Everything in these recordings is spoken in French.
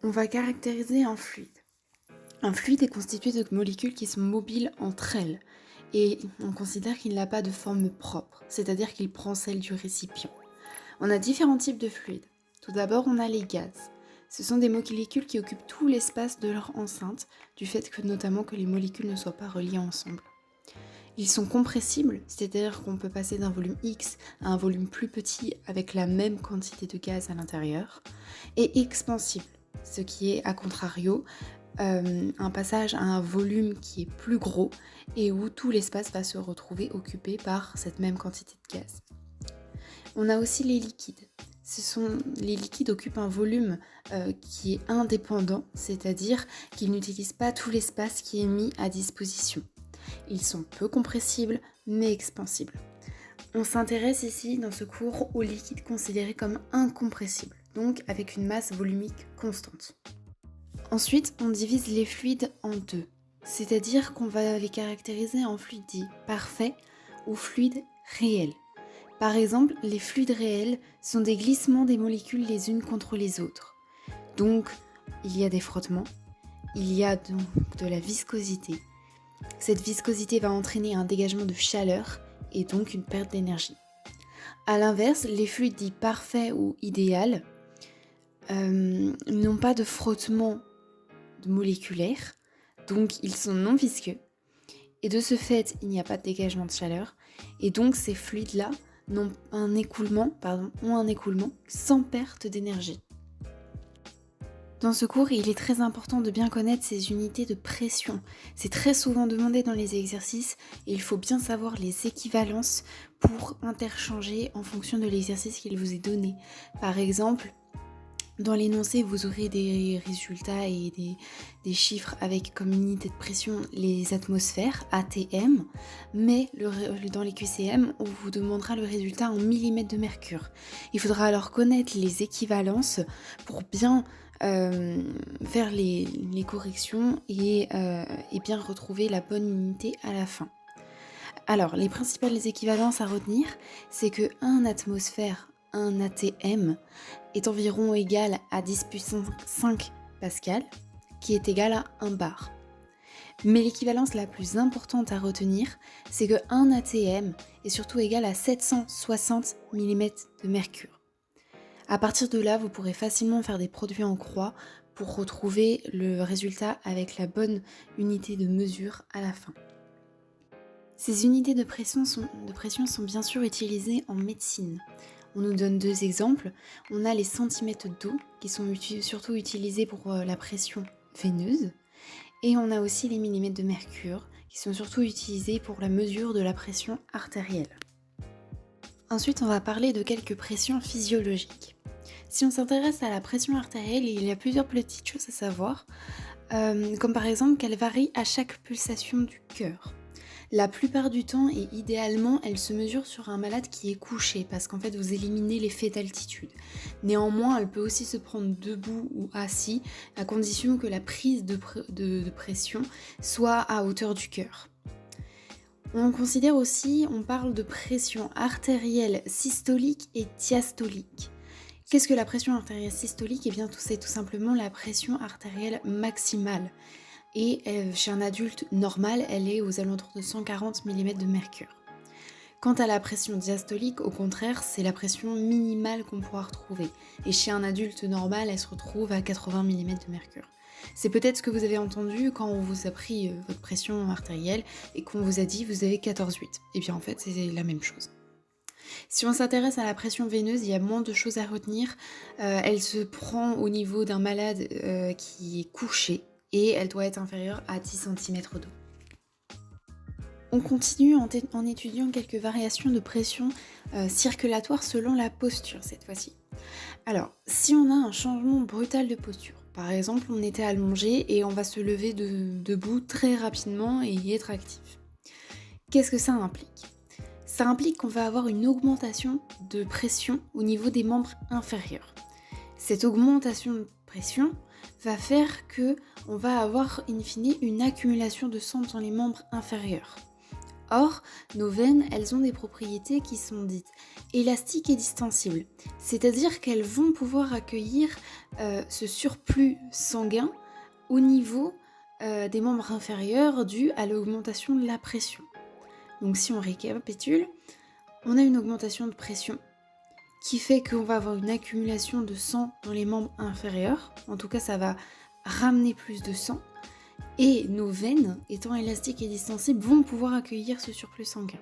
On va caractériser un fluide. Un fluide est constitué de molécules qui sont mobiles entre elles et on considère qu'il n'a pas de forme propre, c'est-à-dire qu'il prend celle du récipient. On a différents types de fluides. Tout d'abord, on a les gaz. Ce sont des molécules qui occupent tout l'espace de leur enceinte, du fait que notamment que les molécules ne soient pas reliées ensemble. Ils sont compressibles, c'est-à-dire qu'on peut passer d'un volume X à un volume plus petit avec la même quantité de gaz à l'intérieur, et expansibles, ce qui est à contrario un passage à un volume qui est plus gros et où tout l'espace va se retrouver occupé par cette même quantité de gaz. On a aussi les liquides. Les liquides occupent un volume qui est indépendant, c'est-à-dire qu'ils n'utilisent pas tout l'espace qui est mis à disposition. Ils sont peu compressibles, mais expansibles. On s'intéresse ici dans ce cours aux liquides considérés comme incompressibles, donc avec une masse volumique constante. Ensuite, on divise les fluides en deux, c'est-à-dire qu'on va les caractériser en fluides dits parfaits ou fluides réels. Par exemple, les fluides réels sont des glissements des molécules les unes contre les autres. Donc, il y a des frottements, il y a donc de la viscosité. Cette viscosité va entraîner un dégagement de chaleur et donc une perte d'énergie. A l'inverse, les fluides dits parfaits ou idéal n'ont pas de frottement moléculaire, donc ils sont non visqueux. Et de ce fait, il n'y a pas de dégagement de chaleur. Et donc ces fluides-là ont un écoulement sans perte d'énergie. Dans ce cours, il est très important de bien connaître ces unités de pression. C'est très souvent demandé dans les exercices et il faut bien savoir les équivalences pour interchanger en fonction de l'exercice qu'il vous est donné. Par exemple, dans l'énoncé, vous aurez des résultats et des chiffres avec comme unité de pression les atmosphères, ATM, mais dans les QCM, on vous demandera le résultat en millimètres de mercure. Il faudra alors connaître les équivalences pour bien faire les corrections et bien retrouver la bonne unité à la fin. Alors, les principales équivalences à retenir, c'est que 1 atmosphère, 1 ATM, est environ égal à 10 puissance 5 Pascal, qui est égal à 1 bar. Mais l'équivalence la plus importante à retenir, c'est que 1 ATM est surtout égal à 760 mm de mercure. À partir de là, vous pourrez facilement faire des produits en croix pour retrouver le résultat avec la bonne unité de mesure à la fin. Ces unités de pression sont bien sûr utilisées en médecine. On nous donne 2 exemples. On a les centimètres d'eau qui sont surtout utilisés pour la pression veineuse. Et on a aussi les millimètres de mercure qui sont surtout utilisés pour la mesure de la pression artérielle. Ensuite, on va parler de quelques pressions physiologiques. Si on s'intéresse à la pression artérielle, il y a plusieurs petites choses à savoir, comme par exemple qu'elle varie à chaque pulsation du cœur. La plupart du temps et idéalement, elle se mesure sur un malade qui est couché parce qu'en fait vous éliminez l'effet d'altitude. Néanmoins, elle peut aussi se prendre debout ou assis à condition que la prise de pression soit à hauteur du cœur. On parle de pression artérielle systolique et diastolique. Qu'est-ce que la pression artérielle systolique ? Eh bien, c'est tout simplement la pression artérielle maximale. Et chez un adulte normal, elle est aux alentours de 140 mm de mercure. Quant à la pression diastolique, au contraire, c'est la pression minimale qu'on pourra retrouver. Et chez un adulte normal, elle se retrouve à 80 mm de mercure. C'est peut-être ce que vous avez entendu quand on vous a pris votre pression artérielle et qu'on vous a dit vous avez 14,8. Et bien en fait, c'est la même chose. Si on s'intéresse à la pression veineuse, il y a moins de choses à retenir. Elle se prend au niveau d'un malade qui est couché et elle doit être inférieure à 10 cm d'eau. On continue en étudiant quelques variations de pression circulatoire selon la posture cette fois-ci. Alors, si on a un changement brutal de posture, par exemple on était allongé et on va se lever debout très rapidement et y être actif. Qu'est-ce que ça implique ? Ça implique qu'on va avoir une augmentation de pression au niveau des membres inférieurs. Cette augmentation de pression va faire qu'on va avoir in fine une accumulation de sang dans les membres inférieurs. Or, nos veines, elles ont des propriétés qui sont dites élastiques et distensibles. C'est-à-dire qu'elles vont pouvoir accueillir ce surplus sanguin au niveau des membres inférieurs dû à l'augmentation de la pression. Donc si on récapitule, on a une augmentation de pression qui fait qu'on va avoir une accumulation de sang dans les membres inférieurs. En tout cas, ça va ramener plus de sang. Et nos veines, étant élastiques et distensibles, vont pouvoir accueillir ce surplus sanguin.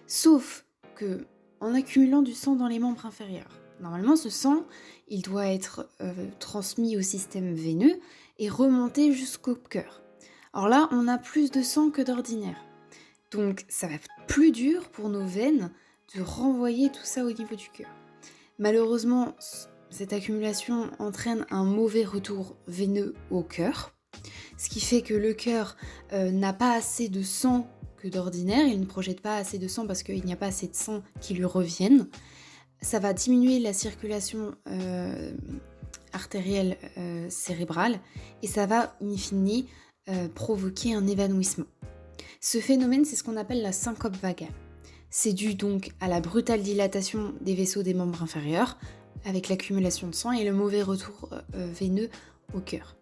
Sauf que, en accumulant du sang dans les membres inférieurs, normalement ce sang, il doit être transmis au système veineux et remonter jusqu'au cœur. Alors là, on a plus de sang que d'ordinaire. Donc ça va être plus dur pour nos veines de renvoyer tout ça au niveau du cœur. Malheureusement, cette accumulation entraîne un mauvais retour veineux au cœur, ce qui fait que le cœur n'a pas assez de sang que d'ordinaire, il ne projette pas assez de sang parce qu'il n'y a pas assez de sang qui lui revienne. Ça va diminuer la circulation artérielle cérébrale et ça va, in fine, provoquer un évanouissement. Ce phénomène, c'est ce qu'on appelle la syncope vagale. C'est dû donc à la brutale dilatation des vaisseaux des membres inférieurs, avec l'accumulation de sang et le mauvais retour veineux au cœur.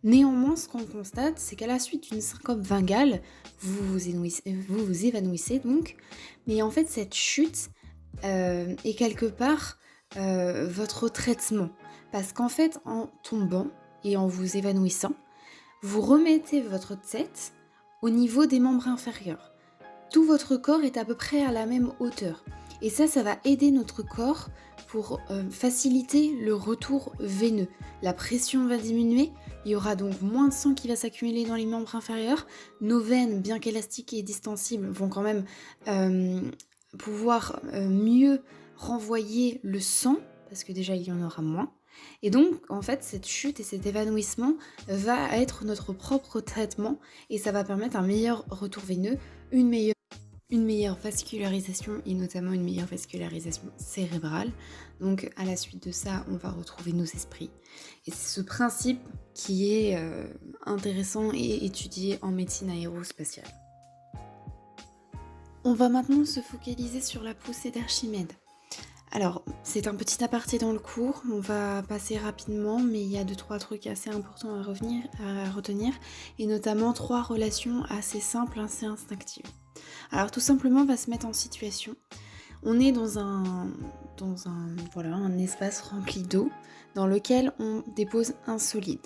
Néanmoins, ce qu'on constate, c'est qu'à la suite d'une syncope vagale, vous vous évanouissez donc, mais en fait cette chute est quelque part votre traitement. Parce qu'en fait, en tombant et en vous évanouissant, vous remettez votre tête au niveau des membres inférieurs. Tout votre corps est à peu près à la même hauteur. Et ça va aider notre corps pour faciliter le retour veineux. La pression va diminuer, il y aura donc moins de sang qui va s'accumuler dans les membres inférieurs. Nos veines, bien qu'élastiques et distensibles, vont quand même pouvoir mieux renvoyer le sang, parce que déjà il y en aura moins. Et donc, en fait, cette chute et cet évanouissement va être notre propre traitement et ça va permettre un meilleur retour veineux, une meilleure vascularisation et notamment une meilleure vascularisation cérébrale. Donc, à la suite de ça, on va retrouver nos esprits. Et c'est ce principe qui est intéressant et étudié en médecine aérospatiale. On va maintenant se focaliser sur la poussée d'Archimède. Alors, c'est un petit aparté dans le cours, on va passer rapidement, mais il y a 2-3 trucs assez importants à retenir, et notamment 3 relations assez simples, assez instinctives. Alors tout simplement, on va se mettre en situation. On est dans un espace rempli d'eau, dans lequel on dépose un solide.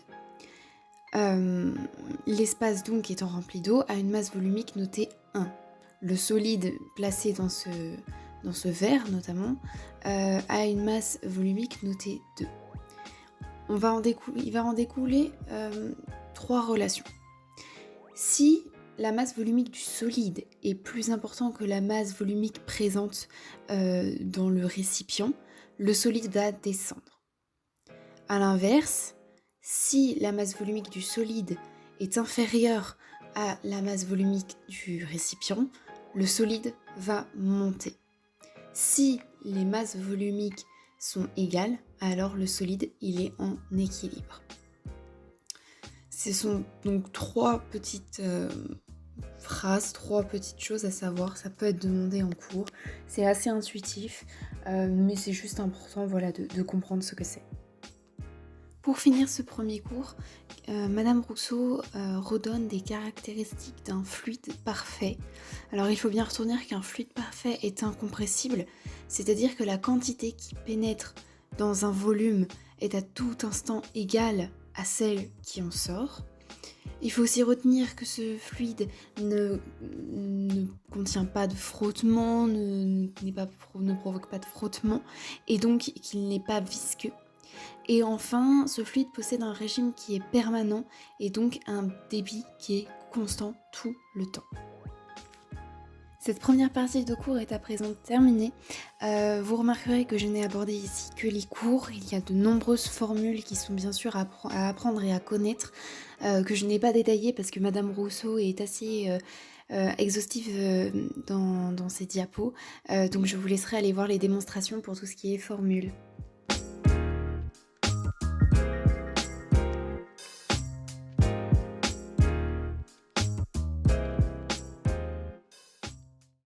L'espace donc étant rempli d'eau a une masse volumique notée 1. Le solide placé dans ce verre notamment, a une masse volumique notée 2. Il va en découler 3 relations. Si la masse volumique du solide est plus importante que la masse volumique présente dans le récipient, le solide va descendre. A l'inverse, si la masse volumique du solide est inférieure à la masse volumique du récipient, le solide va monter. Si les masses volumiques sont égales, alors le solide il est en équilibre. Ce sont donc 3 petites phrases, 3 petites choses à savoir. Ça peut être demandé en cours. C'est assez intuitif, mais c'est juste important de comprendre ce que c'est. Pour finir ce premier cours, Madame Rousseau redonne des caractéristiques d'un fluide parfait. Alors il faut bien retenir qu'un fluide parfait est incompressible, c'est-à-dire que la quantité qui pénètre dans un volume est à tout instant égale à celle qui en sort. Il faut aussi retenir que ce fluide ne contient pas de frottement, ne provoque pas de frottement, et donc qu'il n'est pas visqueux. Et enfin, ce fluide possède un régime qui est permanent et donc un débit qui est constant tout le temps. Cette première partie de cours est à présent terminée. Vous remarquerez que je n'ai abordé ici que les cours. Il y a de nombreuses formules qui sont bien sûr à apprendre et à connaître, que je n'ai pas détaillées parce que Madame Rousseau est assez exhaustive dans ses diapos. Donc je vous laisserai aller voir les démonstrations pour tout ce qui est formules.